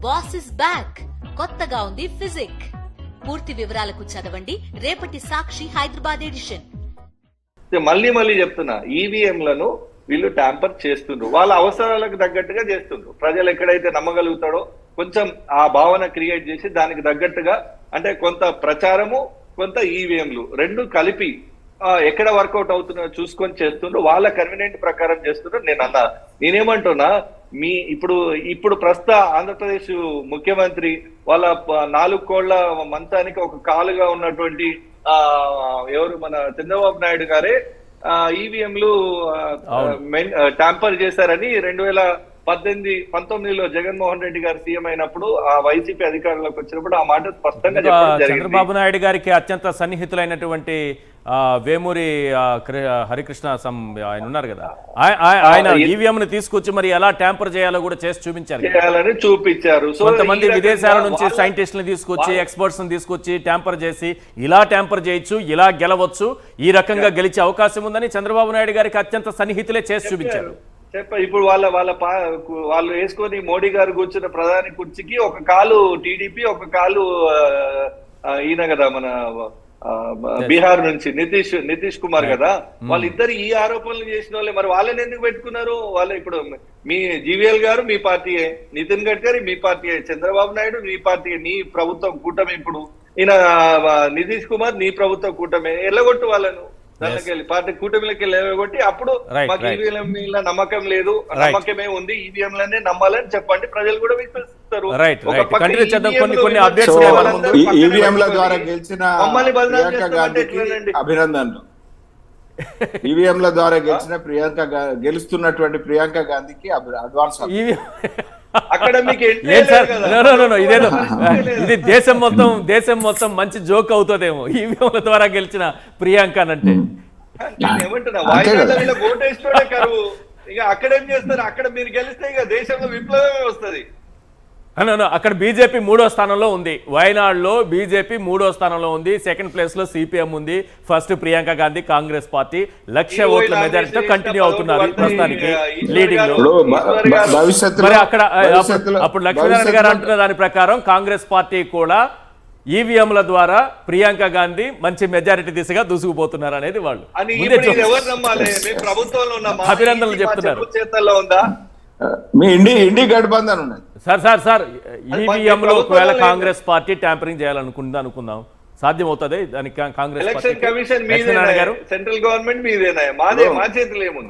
Boss is back కొత్తగా ఉంది physique. పూర్తి వివరాలకు చదవండి రేపటి సాక్షి హైదరాబాద్ ఎడిషన్. మళ్ళీ మళ్ళీ చెప్తున్నా, ఈవీఎంలను వీళ్ళు ట్యాంపర్ చేస్తుండ్రు, వాళ్ళ అవసరాలకు తగ్గట్టుగా చేస్తుండ్రు. ప్రజలు ఎక్కడైతే నమ్మగలుగుతాడో కొంచెం ఆ భావన క్రియేట్ చేసి దానికి తగ్గట్టుగా, అంటే కొంత ప్రచారము కొంత ఈవీఎంలు రెండు కలిపి ఎక్కడ వర్కౌట్ అవుతున్నాయో చూసుకొని చేస్తుండ్రు. వాళ్ళ కన్వీనియంట్ ప్రకారం చేస్తుండ్రు. నేనేమంటున్నా, ఇప్పుడు ప్రస్తుత ఆంధ్రప్రదేశ్ ముఖ్యమంత్రి వాళ్ళ 4 కోళ్ల మంచానికి ఒక కాలుగా ఉన్నటువంటి ఎవరు మన చంద్రబాబు నాయుడు గారే ఈవీఎంలు ట్యాంపర్ చేశారని 2018-19లో జగన్మోహన్ రెడ్డి గారు సీఎం అయినప్పుడు ఆ వైసీపీ అధికారంలోకి వచ్చినప్పుడు ఆ మాట స్పష్టంగా చెప్పడం జరిగింది. చంద్రబాబు నాయుడు గారికి అత్యంత సన్నిహితులైనటువంటి వేమూరి హరికృష్ణ ఆయన ఉన్నారు కదా, ఆయన ఈవీఎం ని తీసుకొచ్చి మరి ఎలా ట్యాంపర్ చేయాలో కూడా చూపించారు. కొంతమంది విదేశాల నుంచి సైంటిస్టులను తీసుకొచ్చి ఎక్స్పర్ట్స్ ని తీసుకొచ్చి ట్యాంపర్ చేసి ఇలా ట్యాంపర్ చేయొచ్చు, ఇలా గెలవచ్చు, ఈ రకంగా గెలిచే అవకాశం ఉందని చంద్రబాబు నాయుడు గారికి అత్యంత సన్నిహితులే చేసి చూపించారు. ఇప్పుడు వాళ్ళు వేసుకొని మోడీ గారు కూర్చున్న ప్రధాని కుర్చీకి ఒక కాలు టీడీపీ, ఒక కాలు ఈయన కదా మన బీహార్ నుంచి నితీష్ కుమార్ కదా, వాళ్ళిద్దరు ఈ ఆరోపణలు చేసిన వాళ్ళే. మరి వాళ్ళని ఎందుకు పెట్టుకున్నారు? వాళ్ళు ఇప్పుడు మీ జీవీఎల్ గారు మీ పార్టీయే, నితిన్ గడ్కరీ మీ పార్టీయే, చంద్రబాబు నాయుడు మీ పార్టీయే, నీ ప్రభుత్వం కూటమి. ఇప్పుడు ఈయన నితీష్ కుమార్ నీ ప్రభుత్వం కూటమి. ఎల్లగొట్టు వాళ్ళను దానికెళ్ళి పార్టీ కూటమిలోకి వెళ్ళగొట్టి అప్పుడు మాకు ఈవీఎం మీద నమ్మకం లేదు, నమ్మకమే ఉంది, ఈవీఎంలనే నమ్మాలని చెప్పండి, ప్రజలు కూడా విశ్వసిస్తారు. ఈవీఎంల ద్వారా గెలిచిన అభినందనలు. ఈవీఎంల ద్వారా గెలిచిన గెలుస్తున్నటువంటి ప్రియాంక గాంధీకి అడ్వాన్స్. అక్కడ మీకు ఇదేదో ఇది దేశం మొత్తం మంచి జోక్ అవుతుందేమో ఈవీఎంల ద్వారా గెలిచిన ప్రియాంక అంటే. ఏమంటున్నా, వాయిదాల ఓటేస్తోనే కరువు. ఇక అక్కడేం చేస్తారు? అక్కడ మీరు గెలిస్తే ఇక దేశంలో విప్లవమే వస్తుంది. అక్కడ బీజేపీ 3వ స్థానంలో ఉంది. వయనాడులో బీజేపీ 3వ స్థానంలో ఉంది. సెకండ్ ప్లేస్ లో సిపిఎం ఉంది. ఫస్ట్ ప్రియాంక గాంధీ కాంగ్రెస్ పార్టీ 1,00,000 ఓట్ల మెజారిటీతో కంటిన్యూ అవుతున్నారు ప్రస్తుతానికి లీడింగ్ లో. మరి అక్కడ అప్పుడు లక్ష్మీనారాయణ గారు అంటున్న దాని ప్రకారం కాంగ్రెస్ పార్టీ కూడా ఈవీఎంల ద్వారా ప్రియాంక గాంధీ మంచి మెజారిటీ దిశగా దూసుకుపోతున్నారు అనేది వాళ్ళు అభినందనలు చెప్తున్నారు. మీ ఇండి గఠబంధన్ ఉన్నది సార్ ఈవీఎంలో ఒకవేళ కాంగ్రెస్ పార్టీ ట్యాంపరింగ్ చేయాలనుకుందాం, సాధ్యం అవుతుంది దానికి? Congress election commission central government మీదేనా? మా చేతులు ఏముంది?